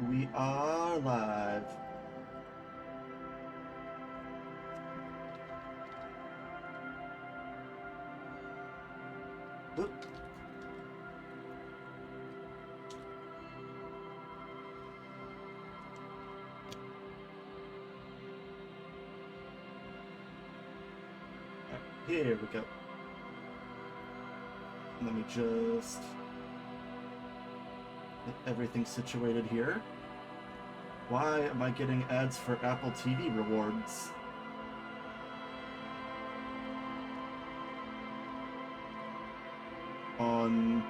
We are live. Oop. Here we go. Let me just get everything situated here. Why am I getting ads for Apple TV rewards? On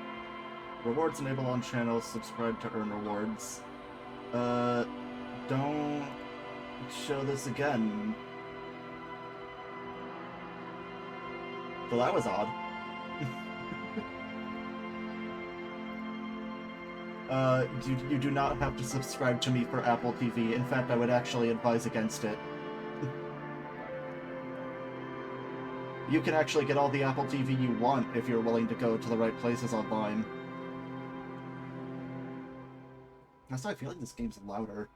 rewards enabled on channels, subscribe to earn rewards. Don't show this again. Well, that was odd. You do not have to subscribe to me for Apple TV. In fact, I would actually advise against it. You can actually get all the Apple TV you want if you're willing to go to the right places online. That's why I feel like this game's louder.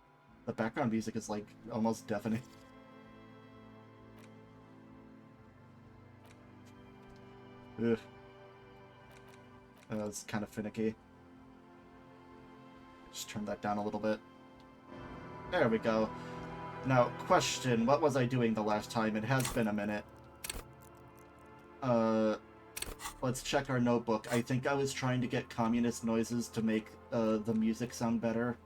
The background music is, like, almost deafening. Ugh. That's kind of finicky. Just turn that down a little bit. There we go. Now, question, what was I doing the last time? It has been a minute. Let's check our notebook. I think I was trying to get communist noises to make the music sound better.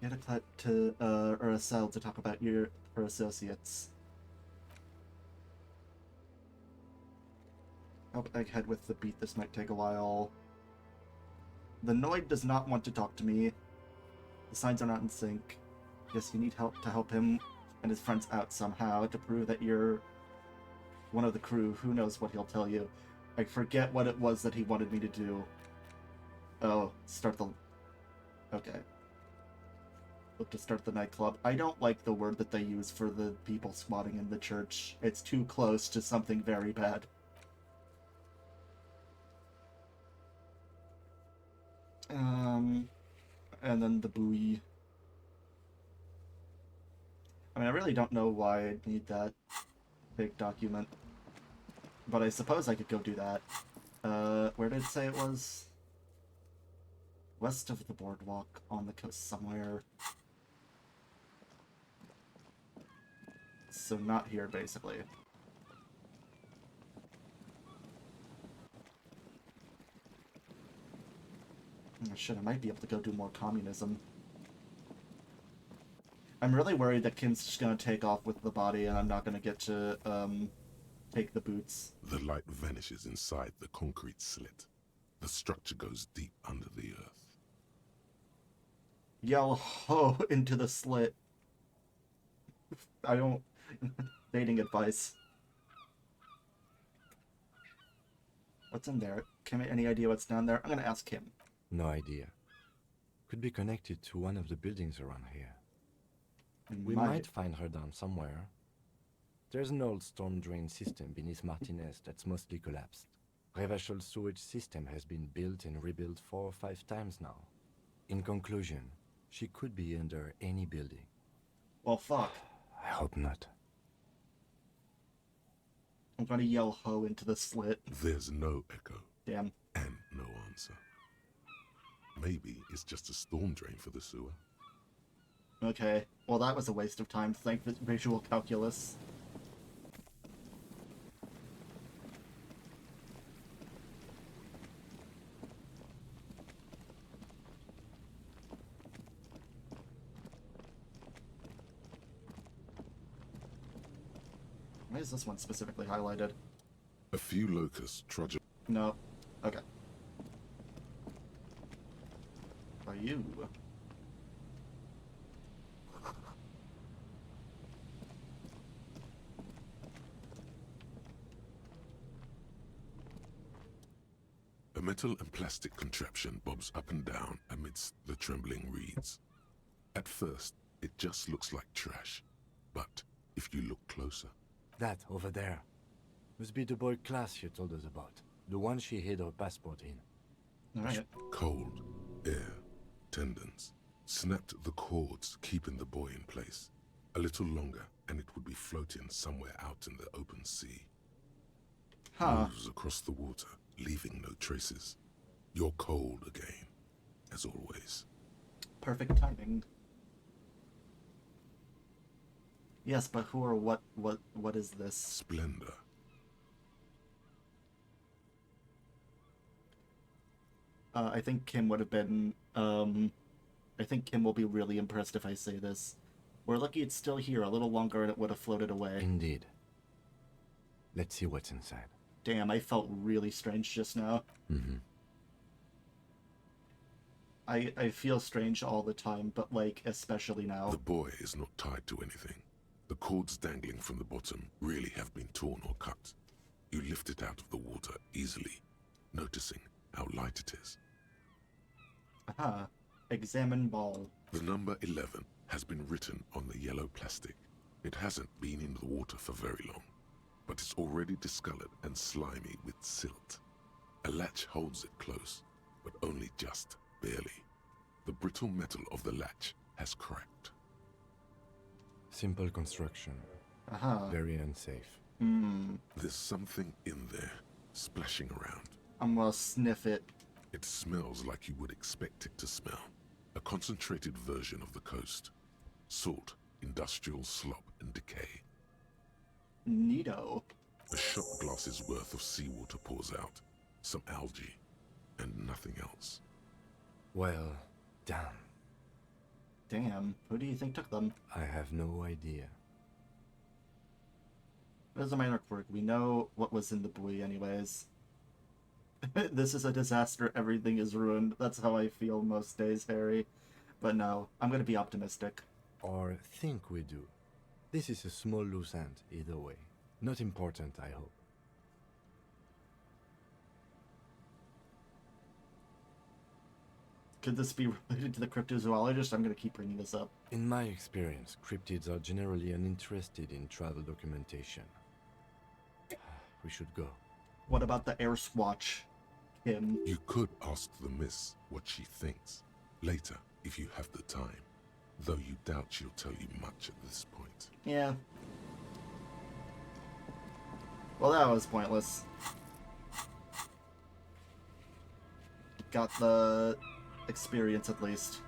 Get a cut to, or a cell to talk about her associates. Help Egghead with the beat, this might take a while. The Noid does not want to talk to me. The signs are not in sync. Guess you need help to help him and his friends out somehow to prove that you're one of the crew. Who knows what he'll tell you. I forget what it was that he wanted me to do. Oh, start the... Okay. Look to start the nightclub. I don't like the word that they use for the people squatting in the church. It's too close to something very bad. And then the buoy. I mean, I really don't know why I'd need that big document. But I suppose I could go do that. Where did it say it was? West of the boardwalk, on the coast somewhere. So not here, basically. Oh, shit, I might be able to go do more communism. I'm really worried that Kim's just gonna take off with the body and I'm not gonna get to, take the boots. The light vanishes inside the concrete slit. The structure goes deep under the earth. Yell ho into the slit. I don't... dating advice. What's in there? Kim, any idea what's down there? I'm gonna ask him. No idea. Could be connected to one of the buildings around here. We might find her down somewhere. There's an old storm drain system beneath Martinez that's mostly collapsed. Revachol sewage system has been built and rebuilt 4 or 5 times now. In conclusion, she could be under any building. Well, fuck. I hope not. I'm gonna yell ho into the slit. There's no echo. Damn. And no answer. Maybe it's just a storm drain for the sewer. Okay. Well, that was a waste of time. Thank visual calculus. Why is this one specifically highlighted? A few locusts trudge. No. Okay. By you. A metal and plastic contraption bobs up and down amidst the trembling reeds. At first, it just looks like trash. But if you look closer... That, over there. Must be the boy class you told us about. The one she hid her passport in. Alright. Cold, air, tendons, snapped the cords keeping the boy in place. A little longer, and it would be floating somewhere out in the open sea. Huh. Moves across the water, leaving no traces. You're cold again, as always. Perfect timing. Yes, but who or what is this? Splendor. I think Kim would have been, I think Kim will be really impressed if I say this. We're lucky it's still here. A little longer and it would have floated away. Indeed. Let's see what's inside. Damn, I felt really strange just now. Mm-hmm. I feel strange all the time, but, like, especially now. The boy is not tied to anything. The cords dangling from the bottom really have been torn or cut. You lift it out of the water easily, noticing how light it is. Aha. Examine ball. The number 11 has been written on the yellow plastic. It hasn't been in the water for very long, but it's already discolored and slimy with silt. A latch holds it close, but only just barely. The brittle metal of the latch has cracked. Simple construction. Aha. Very unsafe. There's something in there, splashing around. I'm gonna sniff it. It smells like you would expect it to smell. A concentrated version of the coast. Salt, industrial slop, and decay. Neato. A shot glass's worth of seawater pours out. Some algae, and nothing else. Well, damn. Damn. Who do you think took them? I have no idea. As a minor quirk, we know what was in the buoy anyways. This is a disaster, everything is ruined. That's how I feel most days, Harry. But no, I'm gonna be optimistic. Or think we do. This is a small loose end, either way. Not important, I hope. Could this be related to the cryptozoologist? I'm gonna keep bringing this up. In my experience, cryptids are generally uninterested in travel documentation. We should go. What about the air swatch, Kim? You could ask the miss what she thinks. Later, if you have the time. Though you doubt she'll tell you much at this point. Yeah. Well, that was pointless. Got the experience at least.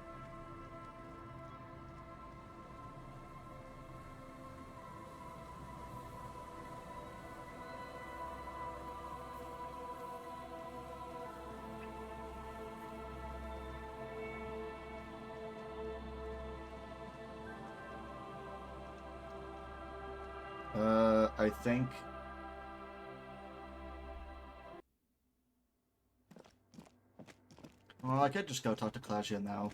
I think... Well, I could just go talk to Claudia now.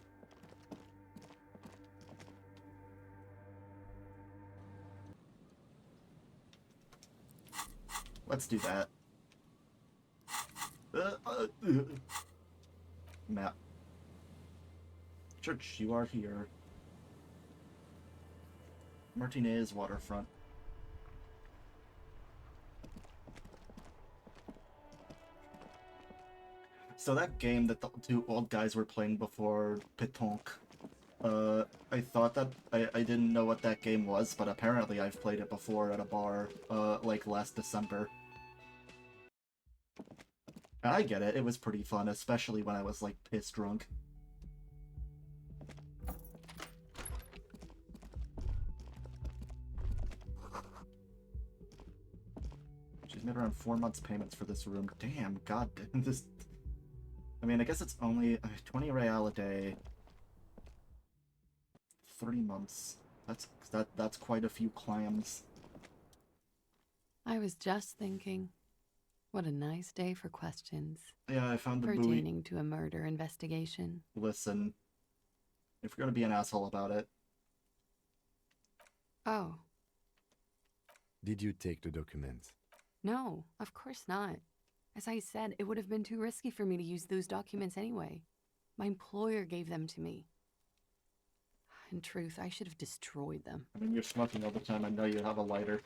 Let's do that. Map. Church, you are here. Martinez waterfront. So that game that the two old guys were playing before Pétanque, I thought that I didn't know what that game was, but apparently I've played it before at a bar, like last December. And I get it, it was pretty fun, especially when I was like piss drunk. She's made around 4 months payments for this room. Damn, god, this... I mean, I guess it's only 20 real a day. 3 months. That's quite a few clams. I was just thinking, what a nice day for questions Yeah, I found the buoy. pertaining to a murder investigation. Listen, if you're gonna be an asshole about it. Oh, Did you take the documents? no, of course not. As I said, it would have been too risky for me to use those documents anyway. My employer gave them to me. In truth, I should have destroyed them. I mean, you're smoking all the time. I know you have a lighter.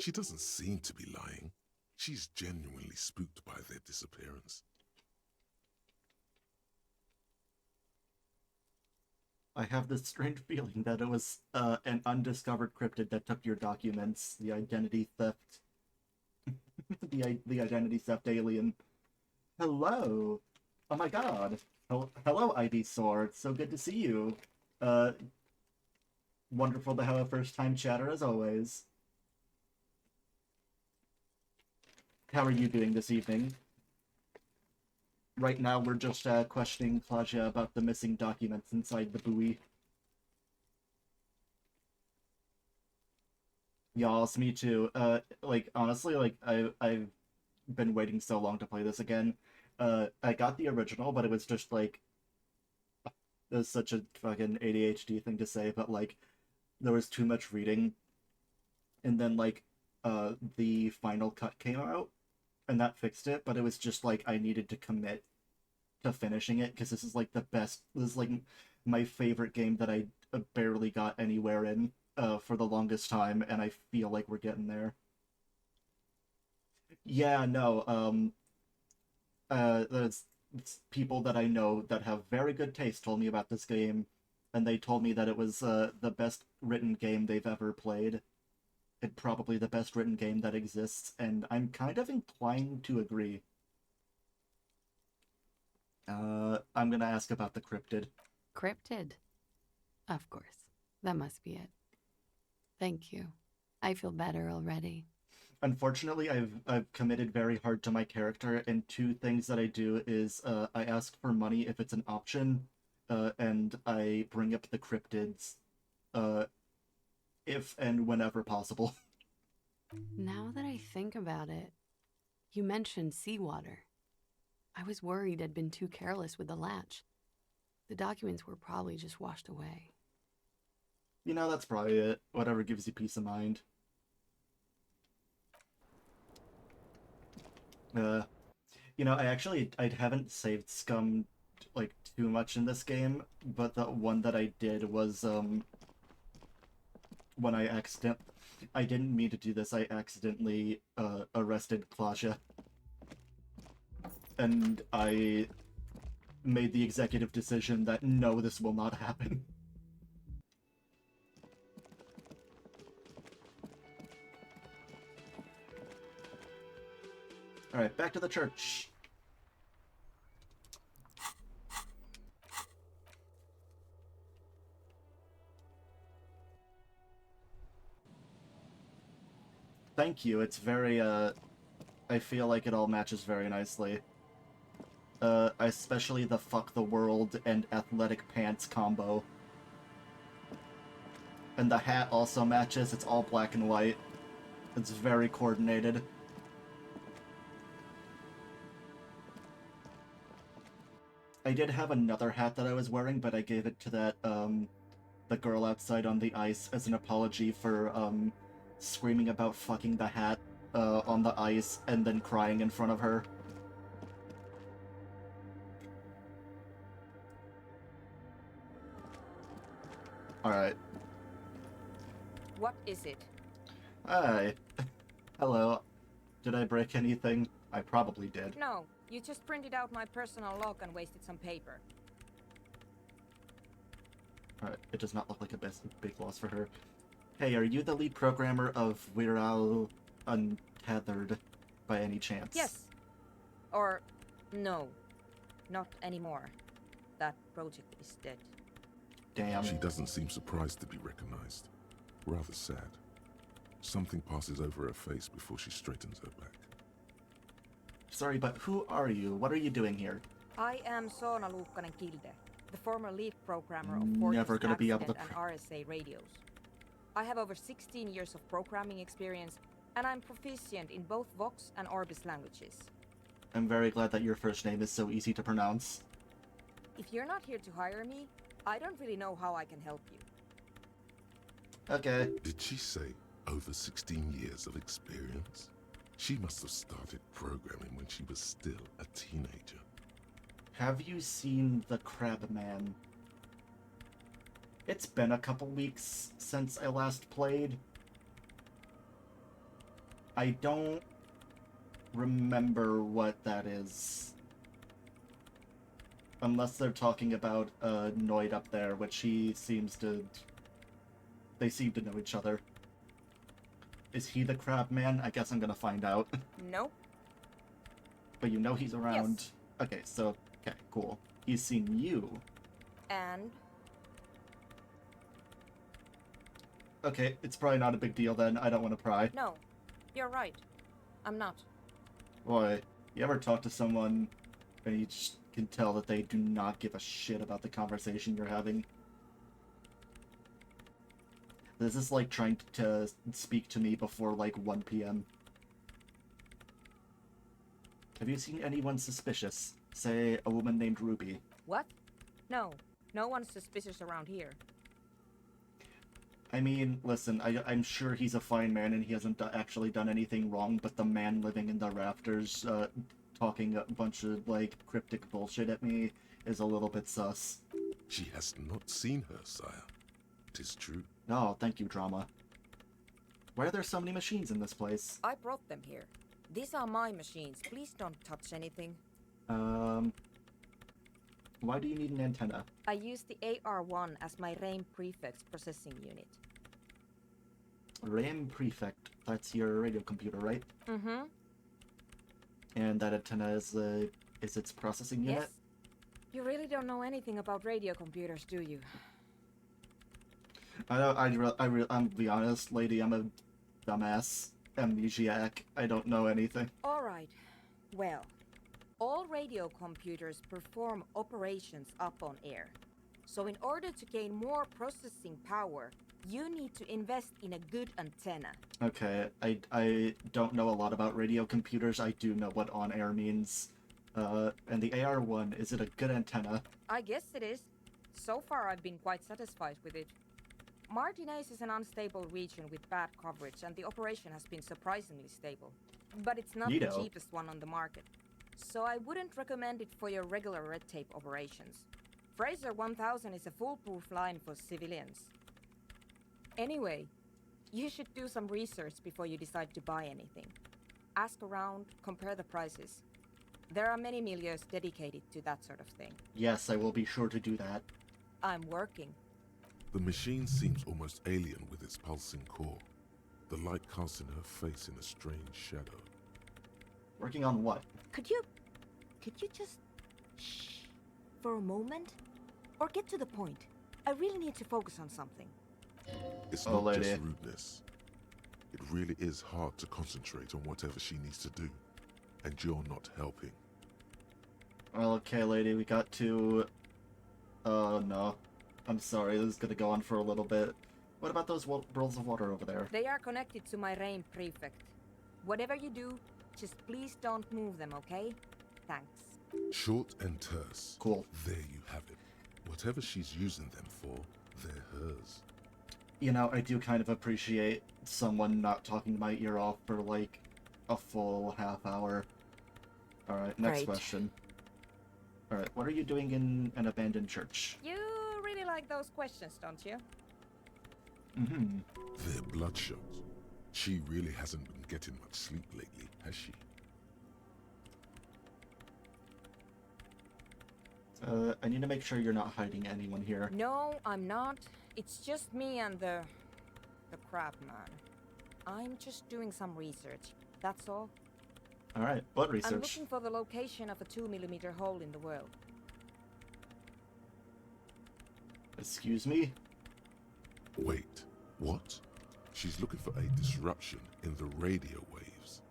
She doesn't seem to be lying. She's genuinely spooked by their disappearance. I have this strange feeling that it was an undiscovered cryptid that took your documents. The identity theft. the identity theft alien. Hello. Oh my god. Hello, Ivysaur. It's so good to see you. Wonderful to have a first-time chatter as always. How are you doing this evening? Right now we're just questioning Claudia about the missing documents inside the buoy. Yas, me too. Like, honestly, like, I've been waiting so long to play this again. I got the original, but it was just, like, it was such a fucking ADHD thing to say, but, like, there was too much reading. And then, like, the final cut came out, and that fixed it, but it was just, like, I needed to commit to finishing it, because this is, like, the best, this is, like, my favorite game that I barely got anywhere in. For the longest time, and I feel like we're getting there. Yeah, no, there's people that I know that have very good taste told me about this game, and they told me that it was the best written game they've ever played, and probably the best written game that exists, and I'm kind of inclined to agree. I'm gonna ask about the cryptid. Cryptid? Of course. That must be it. Thank you. I feel better already. Unfortunately, I've committed very hard to my character, and two things that I do is I ask for money if it's an option, and I bring up the cryptids if and whenever possible. Now that I think about it, you mentioned seawater. I was worried I'd been too careless with the latch. The documents were probably just washed away. You know, that's probably it. Whatever gives you peace of mind. You know, I haven't saved scum, like, too much in this game, but the one that I did was, when I didn't mean to do this, I accidentally, arrested Claudia. And I made the executive decision that, no, this will not happen. Alright, back to the church. Thank you, it's very, I feel like it all matches very nicely. Especially the fuck the world and athletic pants combo. And the hat also matches, it's all black and white. It's very coordinated. I did have another hat that I was wearing, but I gave it to that, the girl outside on the ice as an apology for, screaming about fucking the hat, on the ice and then crying in front of her. Alright. What is it? Hi. Hello. Did I break anything? I probably did. No, you just printed out my personal log and wasted some paper. Alright, it does not look like a big loss for her. Hey, are you the lead programmer of We're All Untethered by any chance? Yes. Or, no. Not anymore. That project is dead. Damn. She doesn't seem surprised to be recognized. Rather sad. Something passes over her face before she straightens her back. Sorry, but who are you? What are you doing here? I am Soona Luukkanen-Kilde, the former lead programmer of Never Fortress gonna be able Accident to and RSA radios. I have over 16 years of programming experience, and I'm proficient in both Vox and Orbis languages. I'm very glad that your first name is so easy to pronounce. If you're not here to hire me, I don't really know how I can help you. Okay. Did she say over 16 years of experience? She must have started programming when she was still a teenager. Have you seen the Crab Man? It's been a couple weeks since I last played. I don't remember what that is. Unless they're talking about Noid up there, which he seems to... They seem to know each other. Is he the crab man? I guess I'm gonna find out. No. But you know he's around. Yes. Okay, so, okay, cool. He's seen you. And Okay, it's probably not a big deal then. I don't want to pry. no, you're right. I'm not. Boy, you ever talk to someone and you just can tell that they do not give a shit about the conversation you're having? This is like trying to speak to me before like 1 p.m. Have you seen anyone suspicious? Say, a woman named Ruby. What? No. No one's suspicious around here. I mean, listen, I'm sure he's a fine man and he hasn't actually done anything wrong, but the man living in the rafters, talking a bunch of, like, cryptic bullshit at me is a little bit sus. She has not seen her, sire. It is true. Oh, thank you, drama. Why are there so many machines in this place? I brought them here. These are my machines. Please don't touch anything. Why do you need an antenna? I use the AR-1 as my RAIM prefix processing unit. RAM Prefect, that's your radio computer, right? Mm-hmm. And that antenna is its processing unit? Yes. You really don't know anything about radio computers, do you? I'm be honest, lady, I'm a dumbass, amnesiac. I don't know anything. All right. Well, all radio computers perform operations up on air. So in order to gain more processing power, you need to invest in a good antenna. Okay, I don't know a lot about radio computers. I do know what on-air means. And the AR-1, is it a good antenna? I guess it is. So far, I've been quite satisfied with it. Martinez is an unstable region with bad coverage, and the operation has been surprisingly stable. But it's not Neato. the cheapest one on the market. So I wouldn't recommend it for your regular red tape operations. Fraser 1000 is a foolproof line for civilians. Anyway, you should do some research before you decide to buy anything. Ask around, compare the prices. There are many milieus dedicated to that sort of thing. Yes, I will be sure to do that. I'm working. The machine seems almost alien with its pulsing core. The light casting her face in a strange shadow. Working on what? Could you just shh for a moment? Or get to the point. I really need to focus on something. It's Oh, not lady. just rudeness. It really is hard to concentrate on whatever she needs to do. And you're not helping. Well, okay, lady, we got to... Oh, no. I'm sorry, this is gonna go on for a little bit. What about those bowls of water over there? They are connected to my RAIM prefect. Whatever you do, just please don't move them, okay? Thanks. Short and terse. Cool. There you have it. Whatever she's using them for, they're hers. You know, I do kind of appreciate someone not talking my ear off for, like, a full half hour. Alright, next Great. question. Alright, what are you doing in an abandoned church? You really like those questions, don't you? Mm-hmm. They're bloodshot. She really hasn't been getting much sleep lately, has she? I need to make sure you're not hiding anyone here. No, I'm not. It's just me and the crab man. I'm just doing some research. That's all. Alright, what I'm research? looking for the location of a 2mm hole in the world. Excuse me? Wait, what? She's looking for a disruption in the radio waves.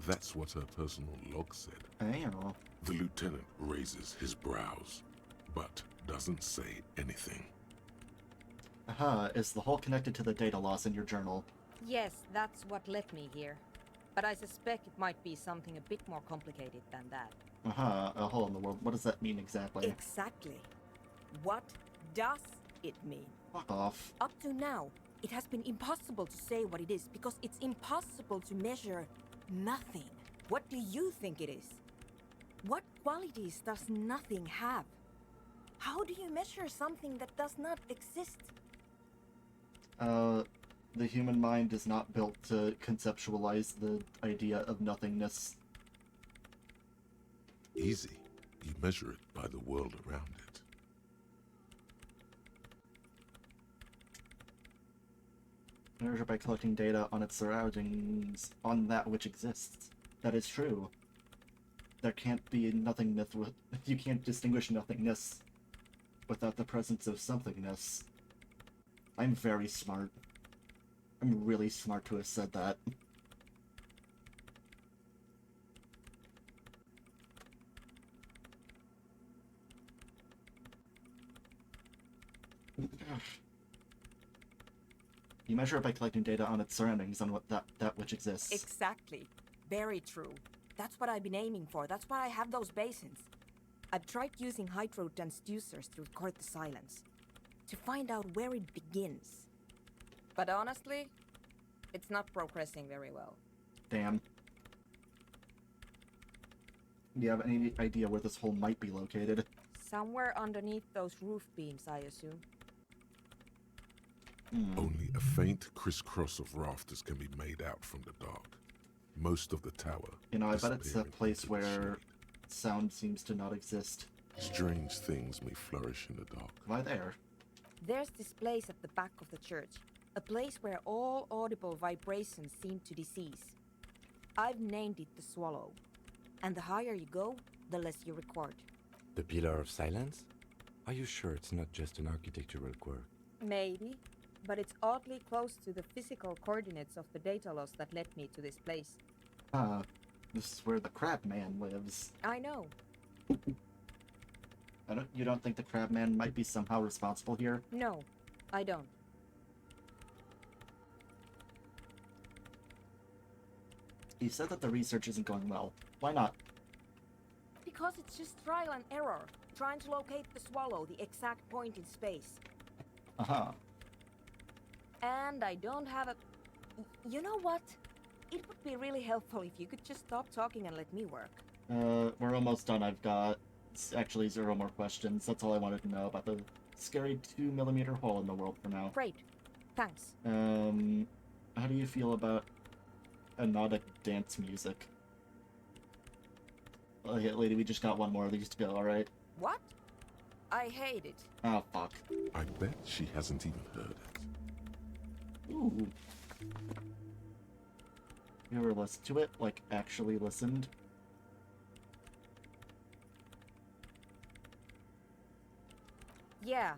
That's what her personal log said. Oh. The lieutenant raises his brows, but doesn't say anything. Aha, is the hole connected to the data loss in your journal? Yes, that's what led me here. But I suspect it might be something a bit more complicated than that. Aha, a hole in the world. What does that mean exactly? Exactly. What does it mean? Fuck off. Up to now, it has been impossible to say what it is because it's impossible to measure nothing. What do you think it is? What qualities does nothing have? How do you measure something that does not exist? The human mind is not built to conceptualize the idea of nothingness. Easy. You measure it by the world around it. Measure by collecting data on its surroundings, on that which exists. That is true. There can't be nothingness with... You can't distinguish nothingness without the presence of somethingness. I'm very smart. I'm really smart to have said that. You measure it by collecting data on its surroundings, on what that which exists. Exactly. Very true. That's what I've been aiming for. That's why I have those basins. I've tried using hydro transducers to record the silence, to find out where it begins. But honestly, it's not progressing very well. Damn. Do you have any idea where this hole might be located? Somewhere underneath those roof beams, I assume. Only a faint crisscross of rafters can be made out from the dark. Most of the tower. You know, I bet it's a disappearing place into the where shade. sound seems to not exist. Strange things may flourish in the dark. Why there? There's this place at the back of the church. A place where all audible vibrations seem to decease. I've named it the Swallow. And the higher you go, the less you record. The Pillar of Silence? Are you sure it's not just an architectural quirk? Maybe, but it's oddly close to the physical coordinates of the data loss that led me to this place. This is where the Crab Man lives. I know. You don't think the Crab Man might be somehow responsible here? No, I don't. He said that the research isn't going well. Why not? Because it's just trial and error, trying to locate the Swallow, the exact point in space. Uh-huh. And I don't have a... You know what? It would be really helpful if you could just stop talking and let me work. We're almost done. I've got actually 0 more questions. That's all I wanted to know about the scary 2mm hole in the world for now. Great. Thanks. How do you feel about anodic dance music? Oh, yeah, lady, we just got one more of these to go, alright? What? I hate it. Oh, fuck. I bet she hasn't even heard it. Ooh. You ever listened to it? Like, actually listened? Yeah.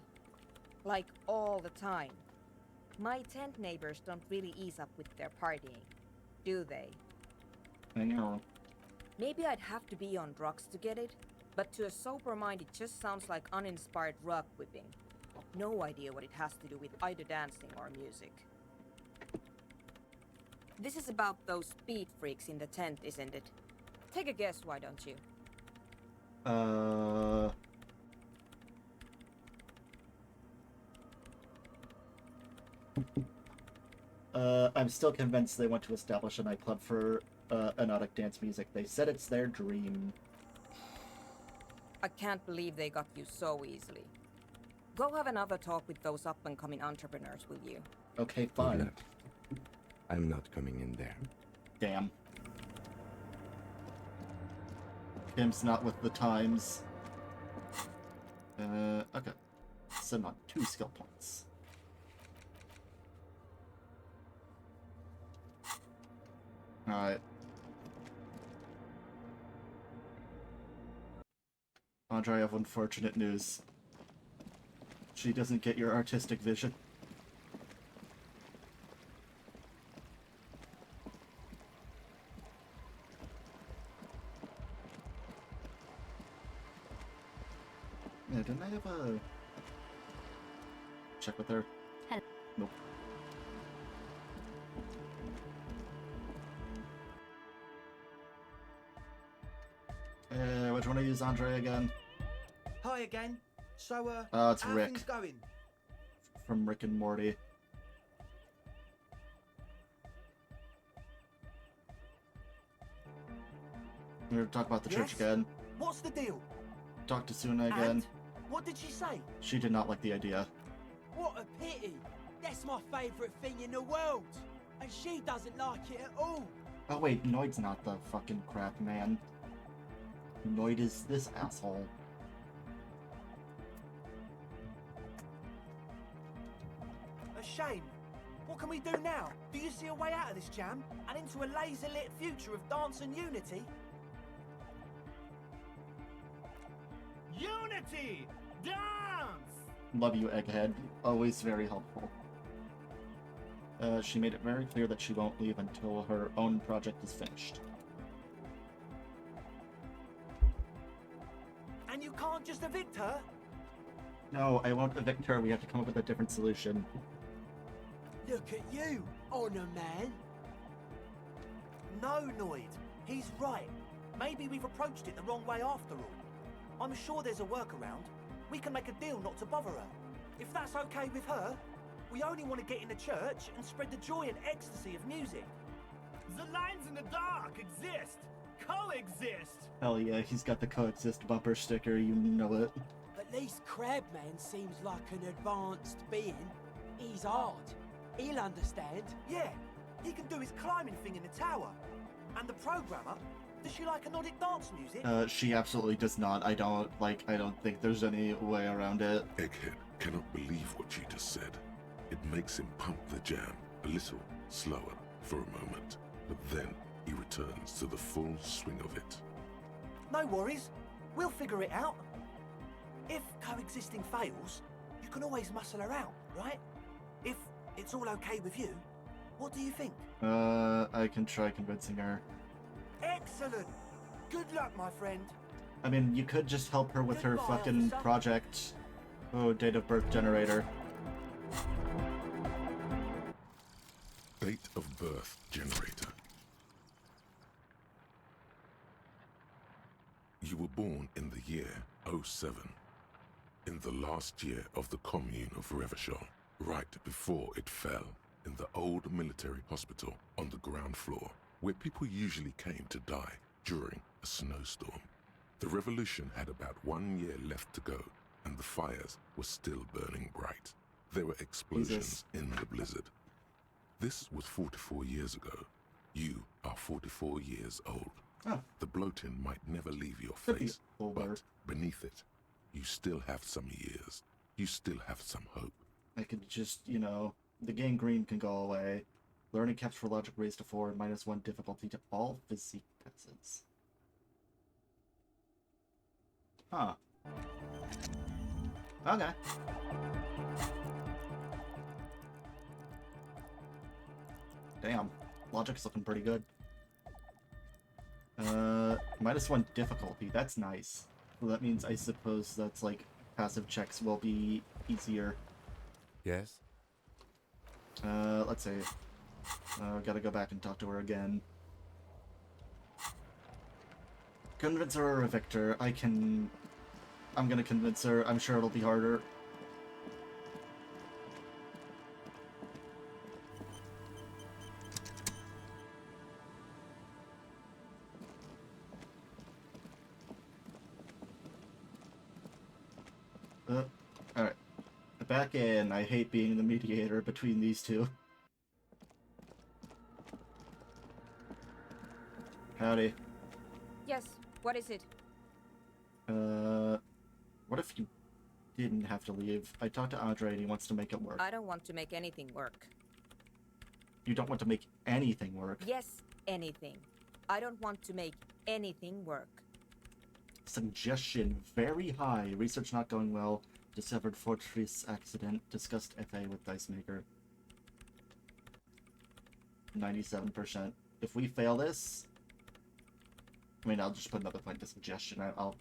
Like all the time. My tent neighbors don't really ease up with their partying, do they? I know. Maybe I'd have to be on drugs to get it, but to a sober mind it just sounds like uninspired rug whipping. No idea what it has to do with either dancing or music. This is about those speed freaks in the tent, isn't it? Take a guess, why don't you? I'm still convinced they want to establish a nightclub for anodic dance music. They said it's their dream. I can't believe they got you so easily. Go have another talk with those up-and-coming entrepreneurs, will you? Okay, Good fine. luck. I'm not coming in there. Damn. Tim's not with the times. Okay. Sitting on 2 skill points. Alright. Andre, I have unfortunate news. She doesn't get your artistic vision. Yeah, didn't I have a... check with her? Hello. Nope. Which one to use Andre again? Hi again. So, It's how Rick. things going? From Rick and Morty. We're gonna talk about the church Yes? again. What's the deal? Talk to Suna again. And what did she say? She did not like the idea. What a pity. That's my favourite thing in the world. And she doesn't like it at all. Oh wait, Noid's not the fucking crap man. Noid is this asshole. A shame. What can we do now? Do you see a way out of this jam and into a laser-lit future of dance and unity? Unity! Dance! Love you, Egghead. Always very helpful. She made it very clear that she won't leave until her own project is finished. And you can't just evict her? No, I won't evict her. We have to come up with a different solution. Look at you, Honor Man. No, Noid. He's right. Maybe we've approached it the wrong way after all. I'm sure there's a workaround. We can make a deal not to bother her. If that's okay with her, we only want to get in the church and spread the joy and ecstasy of music. The lines in the dark exist! Coexist! Hell yeah, he's got the coexist bumper sticker, you know it. At least Crabman seems like an advanced being. He's hard. He'll understand. Yeah, he can do his climbing thing in the tower. And the programmer, does she like anodic dance music? She absolutely does not. I don't think there's any way around it. Egghead cannot believe what she just said. It makes him pump the jam a little slower for a moment, but then he returns to the full swing of it. No worries. We'll figure it out. If coexisting fails, you can always muscle her out, right? If it's all okay with you, what do you think? I can try convincing her. Excellent! Good luck, my friend. I mean, you could just help her with her Goodbye, fucking officer. project. Oh, date of birth generator. Date of birth generator. You were born in the year 07, in the last year of the commune of Revachol, right before it fell, in the old military hospital on the ground floor, where people usually came to die during a snowstorm. The revolution had about 1 year left to go, and the fires were still burning bright. There were explosions in the blizzard. This was 44 years ago. You are 44 years old. Oh. The bloating might never leave your Could be face, older. but beneath it, you still have some years. You still have some hope. I could just, you know, the gangrene can go away. Learning caps for logic raised to 4, -1 difficulty to all physique tests. Huh. Okay. Damn. Logic's looking pretty good. -1 difficulty. That's nice. Well, that means I suppose that's like passive checks will be easier. Yes? Let's see. Gotta go back and talk to her again. Convince her or evict her. I'm gonna convince her. I'm sure it'll be harder. Alright. Back in. I hate being the mediator between these two. Howdy. Yes, what is it? What if you didn't have to leave? I talked to Andre and he wants to make it work. I don't want to make anything work. You don't want to make anything work? Yes, anything. I don't want to make anything work. Suggestion very high. Research not going well. Discovered fortress accident. Discussed FA with Dice Maker. 97%. If we fail this, I mean, I'll just put another point to suggestion. I'll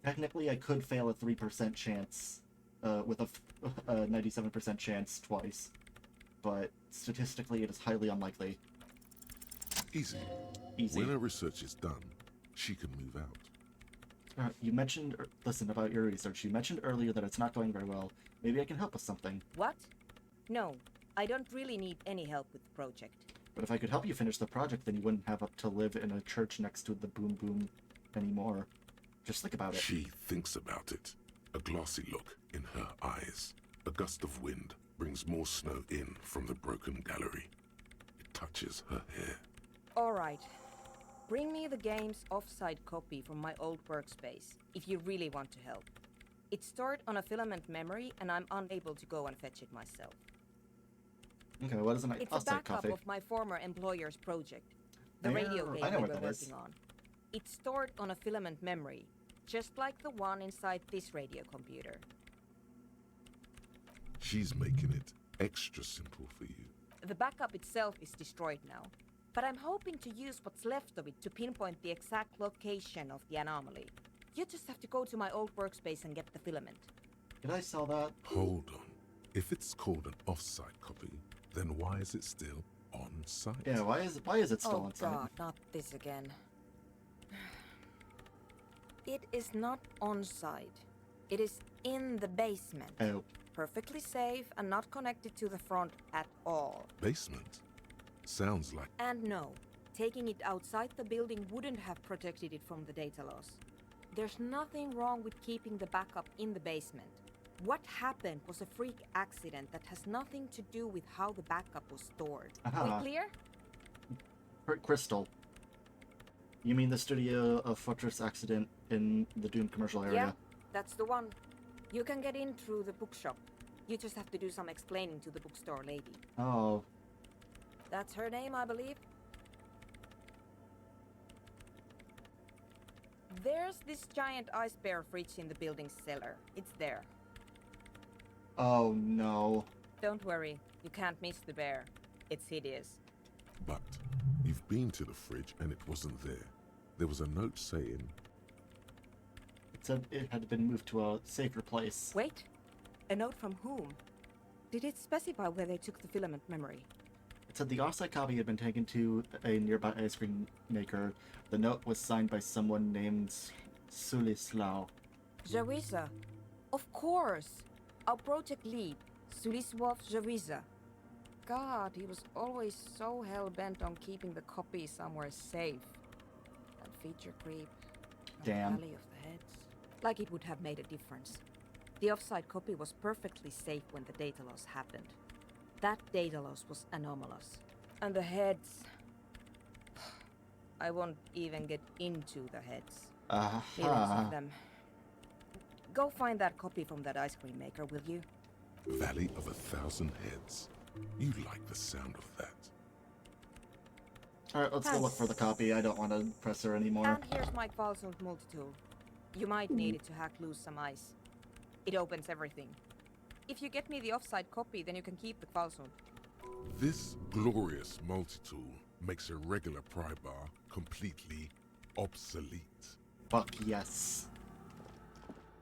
technically I could fail a 3% chance, with a 97% chance twice, but statistically it is highly unlikely. Easy. Easy. When her research is done, she can move out. You mentioned, listen, about your research. You mentioned earlier that it's not going very well. Maybe I can help with something. What? No, I don't really need any help with the project. But if I could help you finish the project, then you wouldn't have to live in a church next to the Boom Boom anymore. Just think about it. She thinks about it. A glassy look in her eyes. A gust of wind brings more snow in from the broken gallery. It touches her hair. All right. Bring me the game's offsite copy from my old workspace, if you really want to help. It's stored on a filament memory, and I'm unable to go and fetch it myself. Okay, what is an It's a offsite backup copy? of my former employer's project, the I radio know game we what were that is. working on. It's stored on a filament memory, just like the one inside this radio computer. She's making it extra simple for you. The backup itself is destroyed now, but I'm hoping to use what's left of it to pinpoint the exact location of the anomaly. You just have to go to my old workspace and get the filament. Did I sell that? Hold on. If it's called an off-site copy, then why is it still on-site? Yeah, why is it still Oh on site? God, not this again. It is not on site. It is in the basement. Oh, Perfectly safe and not connected to the front at all. Basement? Sounds like... And no, taking it outside the building wouldn't have protected it from the data loss. There's nothing wrong with keeping the backup in the basement. What happened was a freak accident that has nothing to do with how the backup was stored. Aha. We clear? Crystal. You mean the studio of Fortress accident in the Doom commercial area? Yeah, that's the one. You can get in through the bookshop. You just have to do some explaining to the bookstore lady. Oh, That's her name, I believe. There's this giant ice bear fridge in the building's cellar. It's there. oh no. Don't worry, you can't miss the bear. It's hideous. But you've been to the fridge and it wasn't there. There was a note saying, It said it had been moved to a safer place. Wait, a note from whom? Did it specify where they took the filament memory? It said the offsite copy had been taken to a nearby ice cream maker. The note was signed by someone named Sulislaw. Jawiza. Of course! Our project lead, Suliswov Jawiza. God, he was always so hell-bent on keeping the copy somewhere safe. That feature creep. on the Damn. Valley of the Heads. Like it would have made a difference. The offsite copy was perfectly safe when the data loss happened. That data loss was anomalous. And the heads... I won't even get into the heads. Millions of them. Go find that copy from that ice cream maker, will you? Valley of 1,000 Heads. You like the sound of that. Alright, let's go look for the copy. I don't want to press her anymore. And here's my Kvalsund multi-tool. You might need it to hack loose some ice. It opens everything. If you get me the offsite copy, then you can keep the Kvalsund. This glorious multi-tool makes a regular pry bar completely obsolete. Fuck yes.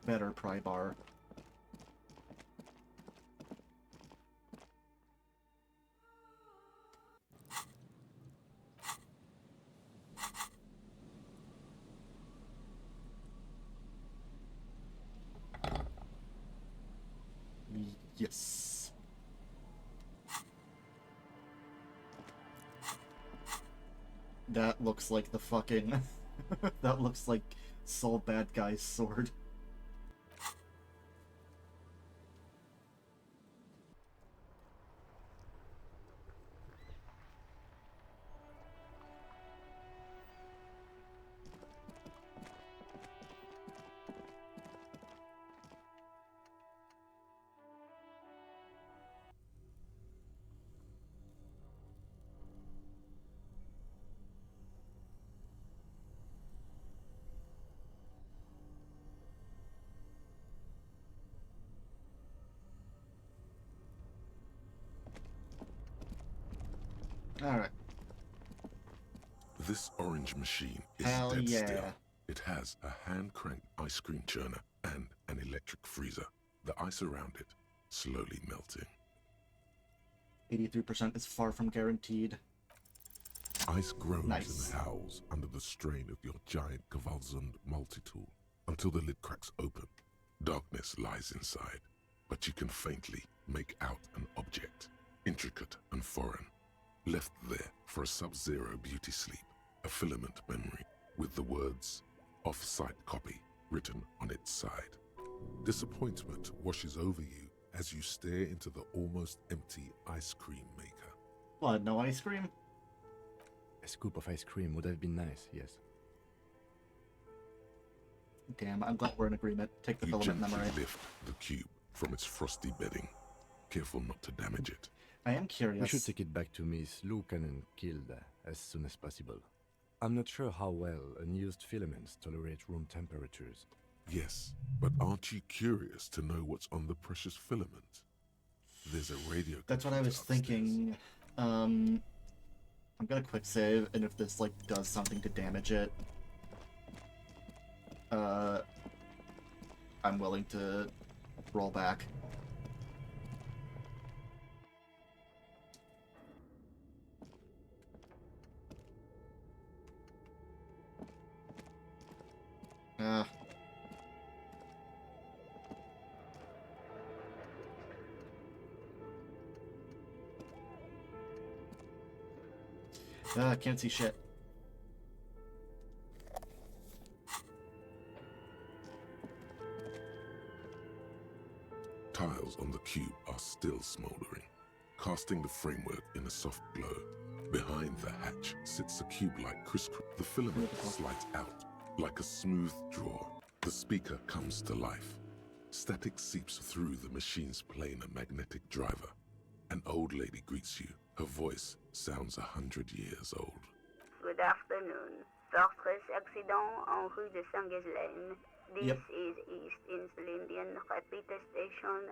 Better pry bar. Yes. That looks like the fucking... that looks like Soul Bad Guy's sword. Alright. This orange machine is Hell dead yeah. still. It has a hand-cranked ice cream churner and an electric freezer. The ice around it slowly melting. 83% is far from guaranteed. Ice groans Nice. and howls under the strain of your giant Kvalsund multi-tool until the lid cracks open. Darkness lies inside, but you can faintly make out an object, intricate and foreign, left there for a sub-zero beauty sleep, a filament memory with the words "off-site copy" written on its side. Disappointment washes over you as you stare into the almost empty ice cream maker. What, no ice cream? A A scoop of ice cream would have been nice, yes. Damn, I'm glad we're in agreement. Take the You filament gently memory. lift the cube from its frosty bedding, careful not to damage it. I am curious. We should take it back to Miss Lucan and killed as soon as possible. I'm not sure how well unused filaments tolerate room temperatures. Yes, but aren't you curious to know what's on the precious filament? There's a radio. That's what I was upstairs. thinking. I'm gonna quick save, and if this like does something to damage it, I'm willing to roll back. Can't see shit. Tiles on the cube are still smoldering, casting the framework in a soft glow. Behind the hatch sits a cube-like crisscross. The filament slides out like a smooth draw. The speaker comes to life. Static seeps through the machine's planar magnetic driver. An old lady greets you. Her voice sounds 100 years old. Good afternoon. Fortress accident en rue de Saint-Ghislaine. This is East Insulindian Repeater Station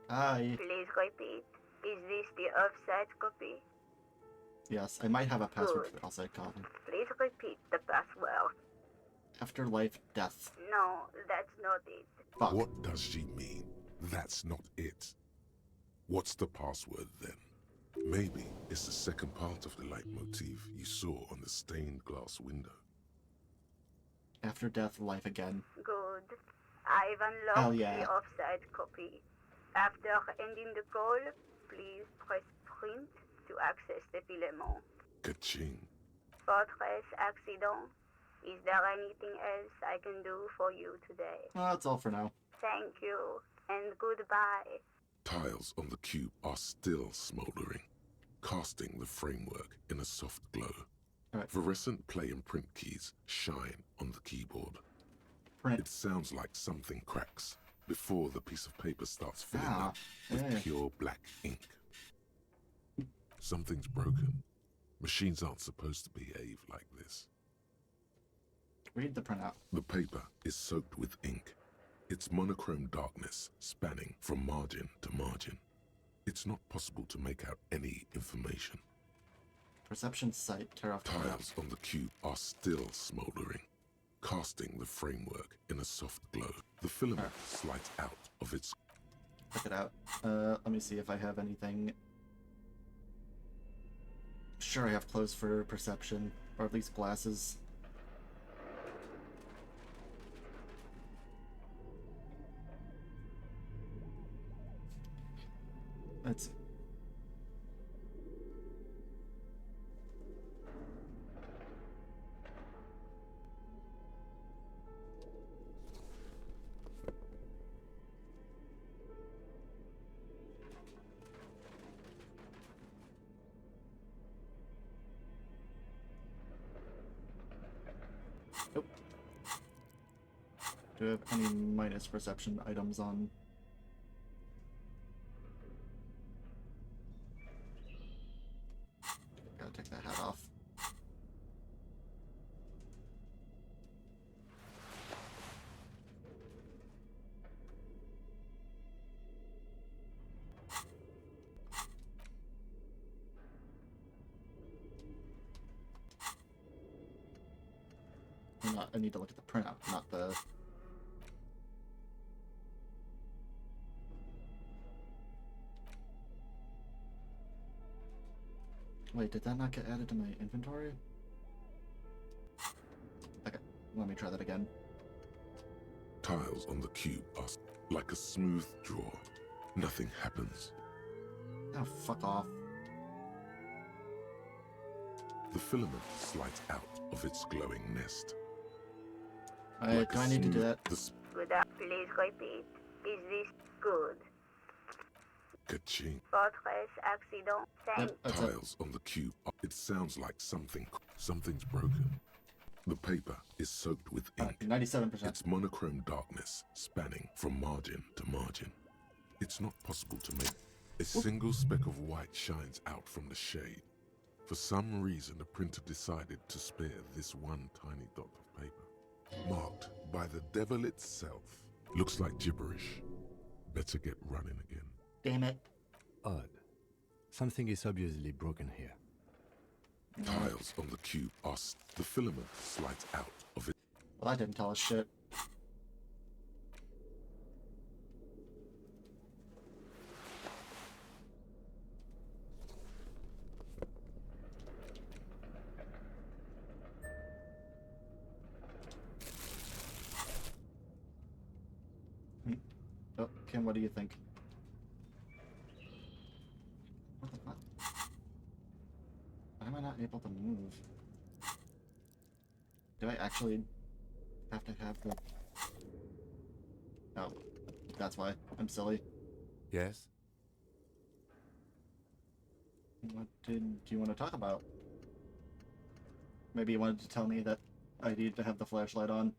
1. Hi. Please repeat. Is this the offsite copy? Yes, I might have a password Good. for outside copy. Please repeat the password. Afterlife death. No, that's not it. Fuck. What does she mean? That's not it. What's the password then? Maybe it's the second part of the leitmotif you saw on the stained glass window. After death, life again. Good. I've Hell unlocked yeah. the offsite copy. After ending the call, please press print to access the filament. Ka-ching. Fortress accident. Is there anything else I can do for you today? Well, that's all for now. Thank you, and goodbye. Tiles on the cube are still smoldering, casting the framework in a soft glow. Alright. Fluorescent play and print keys shine on the keyboard. Print. It sounds like something cracks before the piece of paper starts filling Ah, up with yeah. pure black ink. Something's broken. Machines aren't supposed to behave like this. Read the printout. The paper is soaked with ink, its monochrome darkness spanning from margin to margin. It's not possible to make out any information. Perception sight. Tear off the Tiles on the cube are still smoldering, casting the framework in a soft glow. The filament slides out of its... Check it out. Let me see if I have anything. Sure, I have clothes for perception, or at least glasses. Let's see. Nope. Do I have any minus perception items on? Gotta take that hat off. I need to look at the printout, not the... Wait, did that not get added to my inventory? Okay, let me try that again. Tiles on the cube are like a smooth draw. Nothing happens. Oh, fuck off. The filament slides out of its glowing nest. Alright, do I need to do that? Good. Please repeat. Is this good? Ka-ching. Fortress accident. Thank Tiles on the cube. It sounds like something's broken. The paper is soaked with ink. 97%. It's monochrome darkness spanning from margin to margin. It's not possible to make. A single speck of white shines out from the shade. For some reason, the printer decided to spare this one tiny dot of paper. Marked by the devil itself. Looks like gibberish. Better get running again. Damn it. Odd. Something is obviously broken here. Tiles on the cube are the filament slides out of it. Well, that didn't tell us shit. Oh, Kim, what do you think? What the fuck? Why am I not able to move? Do I actually have to have the... Oh, that's why. I'm silly. Yes? What did you want to talk about? Maybe you wanted to tell me that I need to have the flashlight on.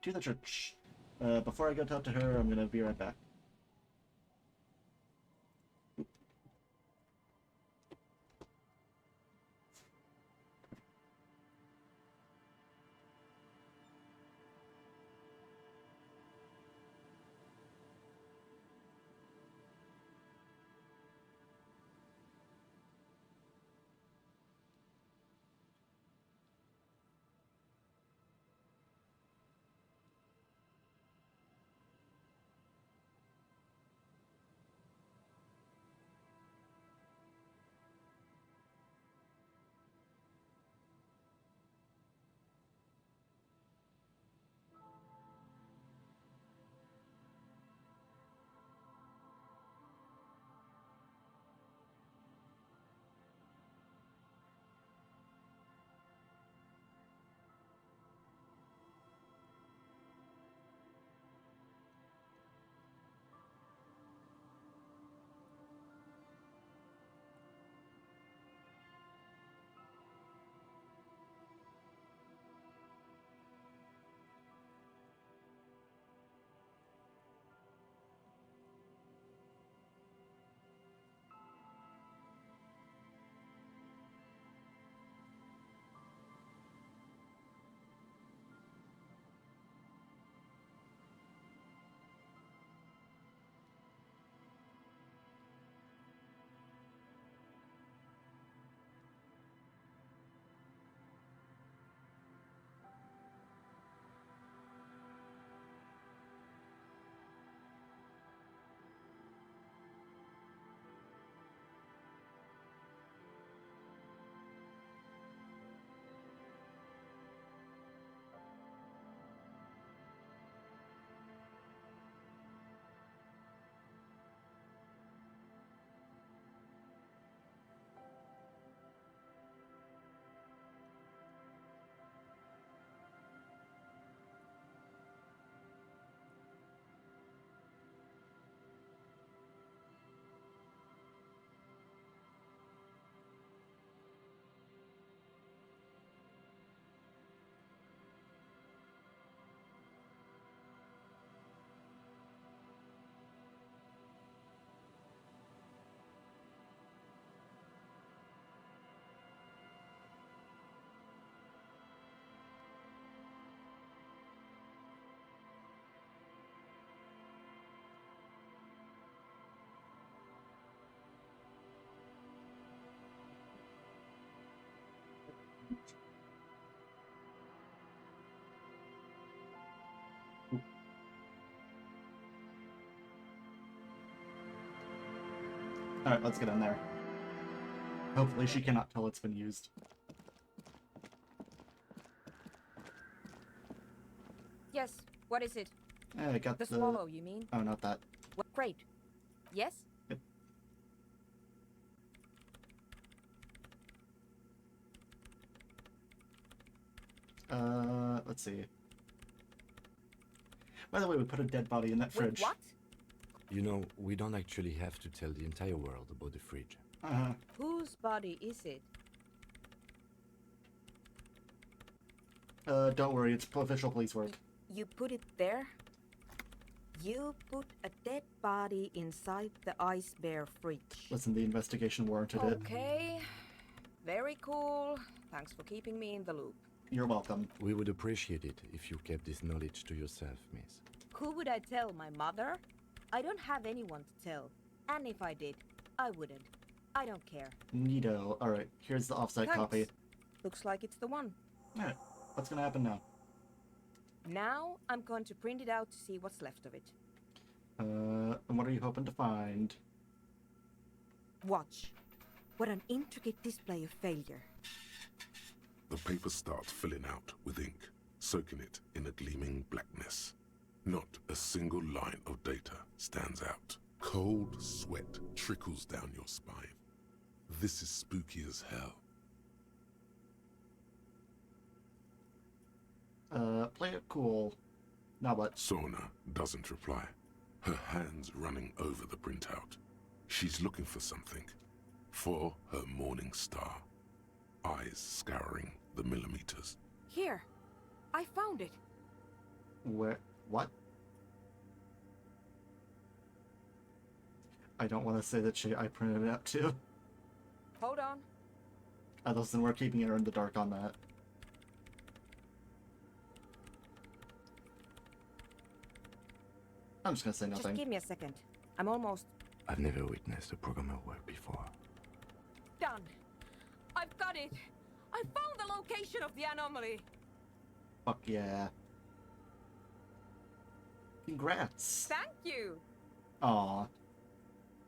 To the church. Before I go talk to her, I'm gonna be right back. Alright, let's get in there. Hopefully she cannot tell it's been used. Yes, what is it? I got The swallow, you mean? Oh, not that. What? Great. Yes? Yep. Let's see. By the way, we put a dead body in that fridge. Wait, what? You know, we don't actually have to tell the entire world about the fridge. Uh-huh. Whose body is it? Don't worry, it's official police work. You put it there? You put a dead body inside the ice bear fridge. Listen, the investigation warranted it. Okay. Very cool. Thanks for keeping me in the loop. You're welcome. We would appreciate it if you kept this knowledge to yourself, miss. Who would I tell? My mother? I don't have anyone to tell. And if I did, I wouldn't. I don't care. Neato. Alright, here's the offsite Thanks. copy. Looks like it's the one. Alright, what's gonna happen now? Now I'm going to print it out to see what's left of it. And what are you hoping to find? Watch. What an intricate display of failure. The paper starts filling out with ink, soaking it in a gleaming blackness. Not a single line of data stands out. Cold sweat trickles down your spine. This is spooky as hell. Play it cool. Now what? Sona doesn't reply, her hands running over the printout. She's looking for something. For her morning star. Eyes scouring the millimeters. Here. I found it. Where? What? I don't want to say that I printed it out too. Hold on. Listen, we're keeping her in the dark on that. I'm just gonna say nothing. Just give me a second. I'm almost I've never witnessed a programmer work before. done. I've got it. I found the location of the anomaly. Fuck yeah. Congrats. Thank you. Aw.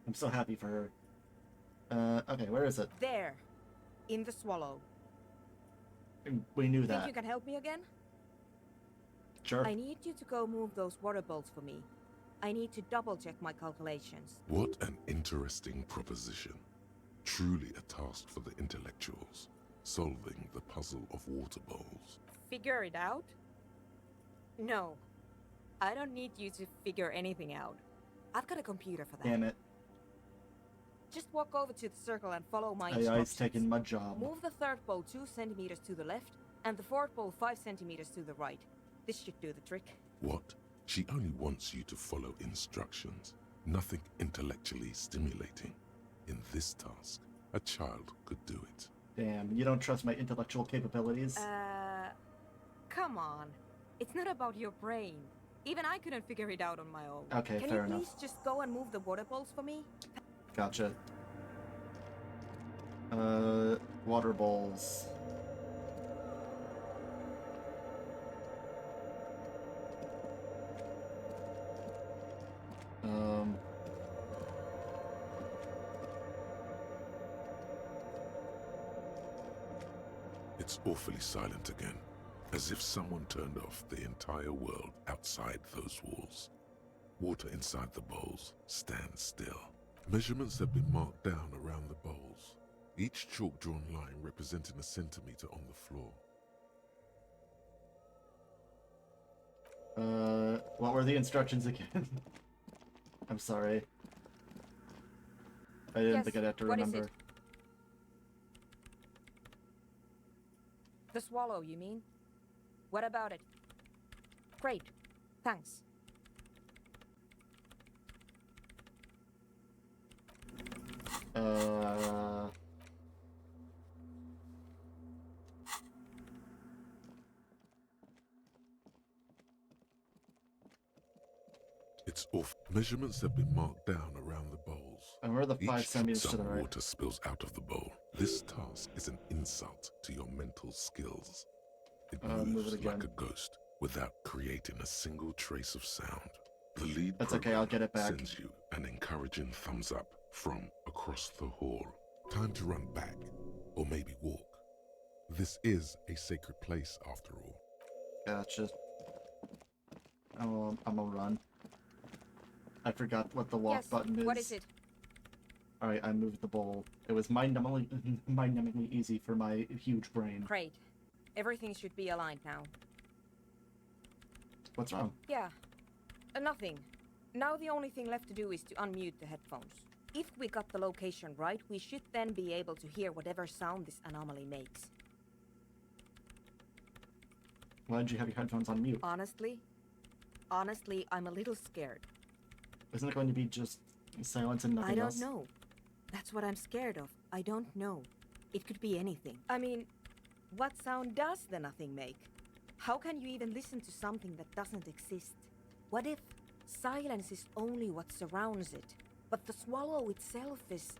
I'm so happy for her. Okay, where is it? There. In the swallow. We knew Think that. you can help me again? Sure. I need you to go move those water bolts for me. I need to double check my calculations. What an interesting proposition. Truly a task for the intellectuals, solving the puzzle of water bowls. Figure it out? No. I don't need you to figure anything out. I've got a computer for that. Damn it. Just walk over to the circle and follow my AI's instructions. taking my job. Move the third bowl 2 centimeters to the left, and the fourth bowl 5 centimeters to the right. This should do the trick. What? She only wants you to follow instructions. Nothing intellectually stimulating. In this task, a child could do it. Damn, you don't trust my intellectual capabilities? Come on. It's not about your brain. Even I couldn't figure it out on my own. Okay, Can fair you enough. please just go and move the water bowls for me? Gotcha. Water bowls. It's awfully silent again, as if someone turned off the entire world outside those walls. Water inside the bowls stands still. Measurements have been marked down around the bowls, each chalk-drawn line representing a centimeter on the floor. What were the instructions again? I'm sorry. I didn't think I'd have to what is remember. it? The swallow, you mean? What about it? Great. Thanks. It's off. Measurements have been marked down around the bowls. And where are the 5 Each centimeters to the some right? water spills out of the bowl. This task is an insult to your mental skills. It move moves it like again. a ghost without creating a single trace of sound. The lead That's okay, I'll get it back. sends you an encouraging thumbs up from across the hall. Time to run back, or maybe walk. This is a sacred place, after all. Gotcha. Oh, I'm gonna run. I forgot what the walk button is. What is it? Alright, I moved the bowl. It was mind-numbingly easy for my huge brain. Great. Everything should be aligned now. What's wrong? Yeah. Nothing. Now the only thing left to do is to unmute the headphones. If we got the location right, we should then be able to hear whatever sound this anomaly makes. Why did you have your headphones on mute? Honestly, I'm a little scared. Isn't it going to be just silence and nothing else? I don't know. That's what I'm scared of. I don't know. It could be anything. I mean, what sound does the nothing make? How can you even listen to something that doesn't exist? What if silence is only what surrounds it, but the swallow itself is...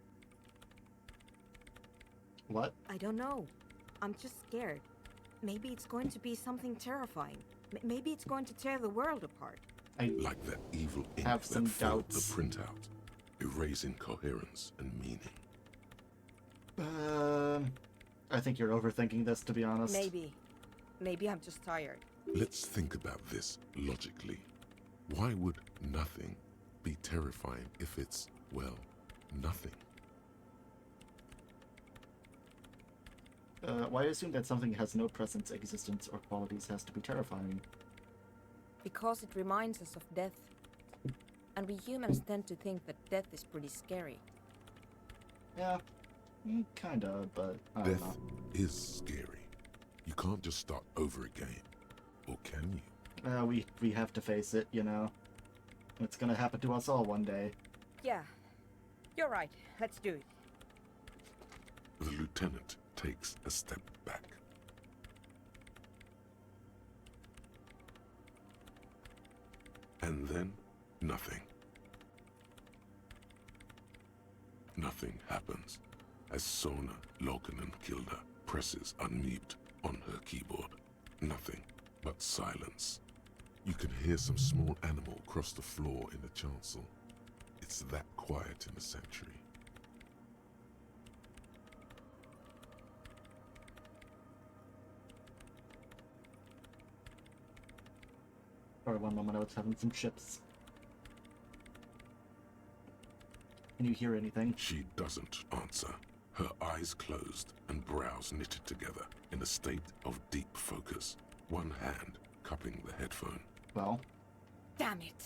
What? I don't know. I'm just scared. Maybe it's going to be something terrifying. Maybe it's going to tear the world apart. I Like that evil ink have that some filled the doubts. printout, erasing coherence and meaning. I think you're overthinking this, to be honest. Maybe. Maybe I'm just tired. Let's think about this logically. Why would nothing be terrifying if it's, well, nothing? Why assume that something has no presence, existence, or qualities has to be terrifying? Because it reminds us of death. And we humans tend to think that death is pretty scary. Yeah, kinda, but I don't Death know. is scary. You can't just start over again. Or can you? We have to face it, you know. It's gonna happen to us all one day. Yeah, you're right. Let's do it. The lieutenant takes a step back. And then, nothing. Nothing happens as Sona Lokanen-Kilda presses unmute on her keyboard. Nothing but silence. You can hear some small animal cross the floor in the chancel. It's that quiet in the sanctuary. For one moment I was having some chips. Can you hear anything? She doesn't answer. Her eyes closed and brows knitted together in a state of deep focus, one hand cupping the headphone. Well, Damn it.